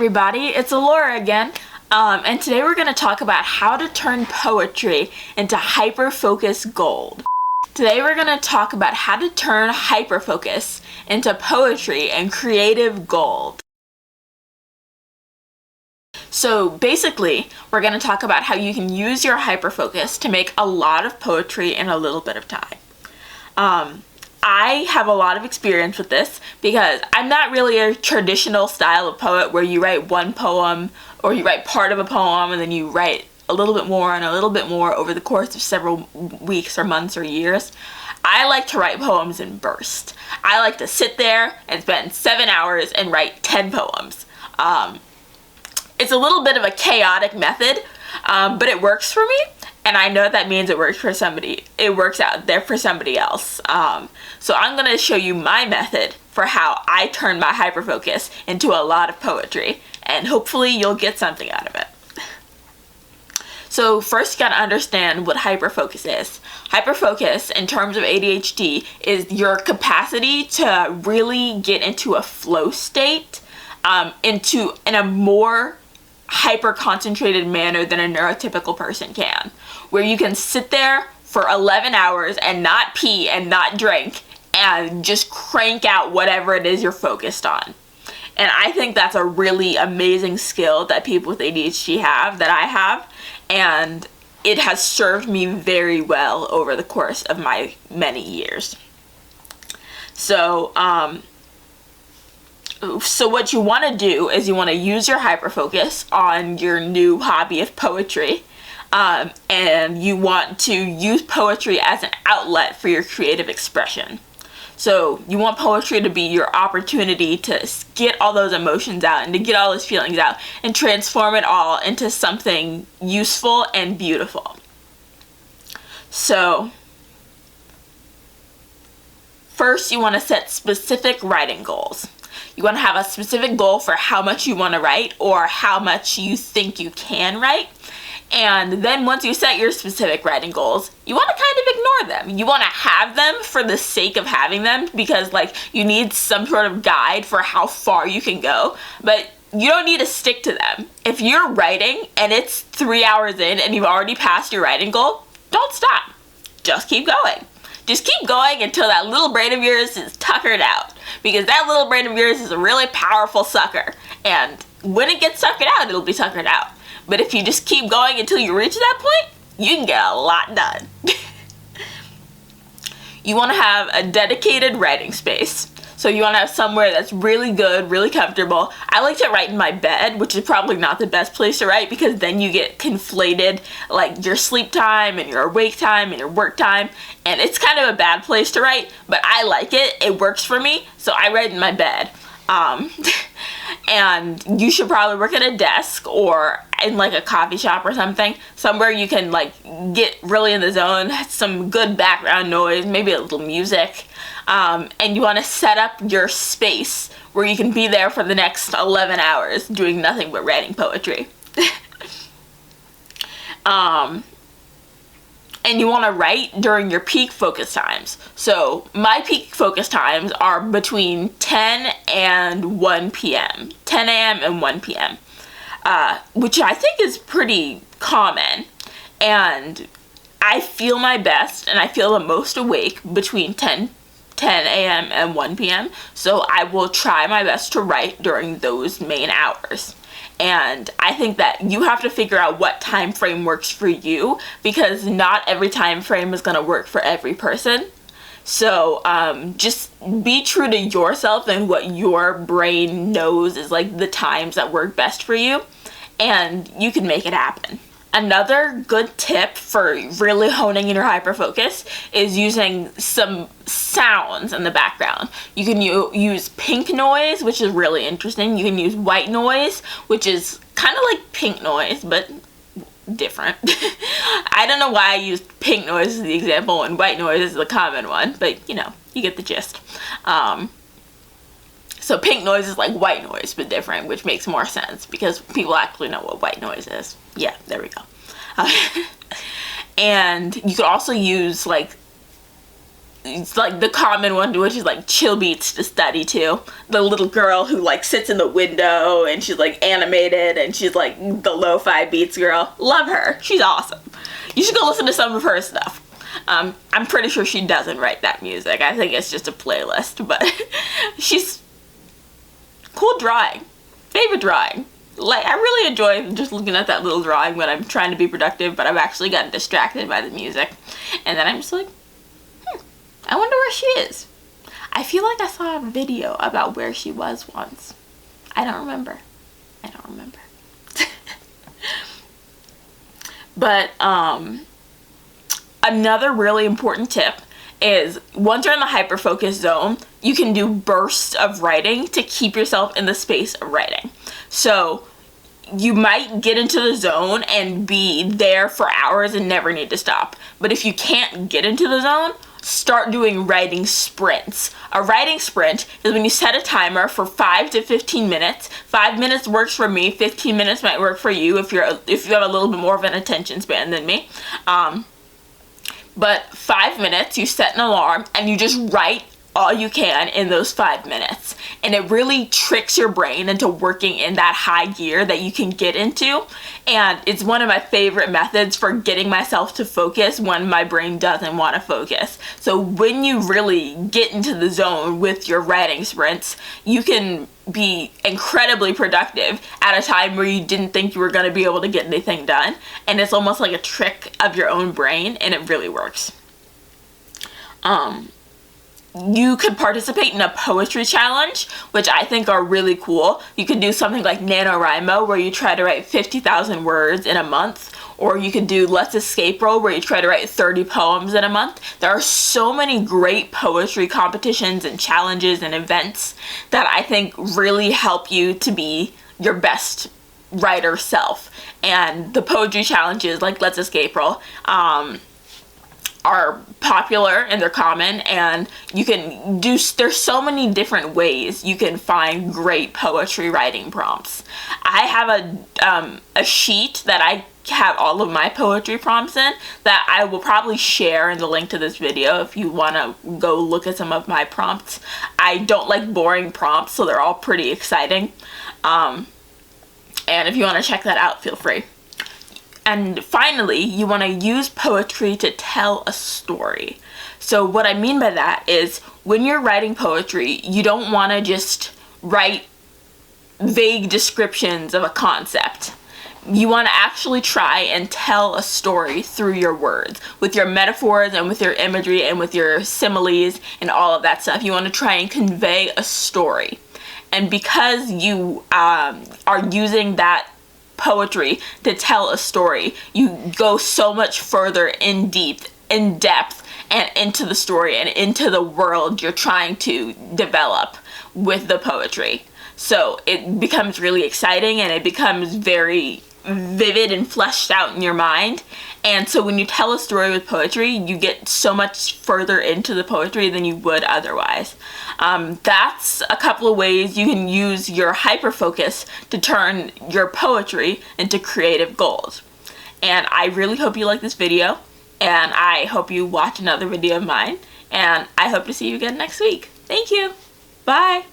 everybody, it's Alora again, and today we're going to talk about how to turn poetry into hyper-focus gold. Today we're going to talk about how to turn hyper-focus into poetry and creative gold. So basically, we're going to talk about how you can use your hyper-focus to make a lot of poetry in a little bit of time. I have a lot of experience with this because I'm not really a traditional style of poet where you write one poem or you write part of a poem and then you write a little bit more and a little bit more over the course of several weeks or months or years. I like to write poems in bursts. I like to sit there and spend 7 hours and write 10 poems. It's a little bit of a chaotic method, but it works for me. And I know that means it works for somebody. It works out there for somebody else. So I'm going to show you my method for how I turn my hyperfocus into a lot of poetry. And hopefully you'll get something out of it. So first you got to understand what hyperfocus is. Hyperfocus, in terms of ADHD, is your capacity to really get into a flow state, in a more hyper-concentrated manner than a neurotypical person can, where you can sit there for 11 hours and not pee and not drink and just crank out whatever it is you're focused on. And I think that's a really amazing skill that people with ADHD have, that I have, and it has served me very well over the course of my many years. So what you want to do is you want to use your hyperfocus on your new hobby of poetry, and you want to use poetry as an outlet for your creative expression. So you want poetry to be your opportunity to get all those emotions out and to get all those feelings out and transform it all into something useful and beautiful. So first you want to set specific writing goals. You want to have a specific goal for how much you want to write or how much you think you can write. And then once you set your specific writing goals, you want to kind of ignore them. You want to have them for the sake of having them because, you need some sort of guide for how far you can go, but you don't need to stick to them. If you're writing and it's 3 hours in and you've already passed your writing goal, don't stop. Just keep going. Just keep going until that little brain of yours is tuckered out, because that little brain of yours is a really powerful sucker, and when it gets tuckered out, it'll be tuckered out. But if you just keep going until you reach that point, you can get a lot done. You want to have a dedicated writing space. So you want to have somewhere that's really good, really comfortable. I like to write in my bed, which is probably not the best place to write because then you get conflated, your sleep time and your awake time and your work time. And it's kind of a bad place to write, but I like it. It works for me, so I write in my bed. And you should probably work at a desk or in a coffee shop or something, somewhere you can get really in the zone, some good background noise, maybe a little music. And you want to set up your space where you can be there for the next 11 hours doing nothing but writing poetry. And you want to write during your peak focus times. So my peak focus times are between 10 and 1 p.m. 10 a.m. and 1 p.m. Which I think is pretty common. And I feel my best and I feel the most awake between 10 a.m. and 1 p.m. So I will try my best to write during those main hours. And I think that you have to figure out what time frame works for you, because not every time frame is going to work for every person. So just be true to yourself and what your brain knows is the times that work best for you, and you can make it happen. Another good tip for really honing in your hyperfocus is using some sounds in the background. You can use pink noise, which is really interesting. You can use white noise, which is kind of like pink noise, but different. I don't know why I used pink noise as the example when white noise is the common one, but you get the gist. So pink noise is like white noise, but different, which makes more sense because people actually know what white noise is. Yeah, there we go. And you could also use it's like the common one, which is like chill beats to study to. The little girl who like sits in the window and she's like animated and she's like the lo-fi beats girl. Love her. She's awesome. You should go listen to some of her stuff. I'm pretty sure she doesn't write that music. I think it's just a playlist, but she's cool drawing. Favorite drawing. Like, I really enjoy just looking at that little drawing when I'm trying to be productive, but I've actually gotten distracted by the music. And then I'm just like, I wonder where she is. I feel like I saw a video about where she was once. I don't remember. But, another really important tip is once you're in the hyper-focus zone, you can do bursts of writing to keep yourself in the space of writing. So you might get into the zone and be there for hours and never need to stop. But if you can't get into the zone, start doing writing sprints. A writing sprint is when you set a timer for 5 to 15 minutes. 5 minutes works for me. 15 minutes might work for you if you have a little bit more of an attention span than me. But 5 minutes, you set an alarm and you just write all you can in those 5 minutes. And it really tricks your brain into working in that high gear that you can get into. And it's one of my favorite methods for getting myself to focus when my brain doesn't want to focus. So when you really get into the zone with your writing sprints, you can be incredibly productive at a time where you didn't think you were going to be able to get anything done. And it's almost like a trick of your own brain, and it really works. You could participate in a poetry challenge, which I think are really cool. You could do something like NaNoWriMo, where you try to write 50,000 words in a month. Or you could do Let's Escape Roll, where you try to write 30 poems in a month. There are so many great poetry competitions and challenges and events that I think really help you to be your best writer self. And the poetry challenges like Let's Escape Roll are popular and they're common, and you can do, there's so many different ways you can find great poetry writing prompts. I have a sheet that I have all of my poetry prompts in that I will probably share in the link to this video if you want to go look at some of my prompts. I don't like boring prompts, so they're all pretty exciting. And if you want to check that out, feel free. And finally, you want to use poetry to tell a story. So what I mean by that is when you're writing poetry, you don't want to just write vague descriptions of a concept. You want to actually try and tell a story through your words, with your metaphors and with your imagery and with your similes and all of that stuff. You want to try and convey a story. And because you are using that poetry to tell a story, you go so much further in depth and into the story and into the world you're trying to develop with the poetry. So it becomes really exciting and it becomes very vivid and fleshed out in your mind. And so when you tell a story with poetry, you get so much further into the poetry than you would otherwise. That's a couple of ways you can use your hyperfocus to turn your poetry into creative gold. And I really hope you like this video, and I hope you watch another video of mine, and I hope to see you again next week. Thank you. Bye.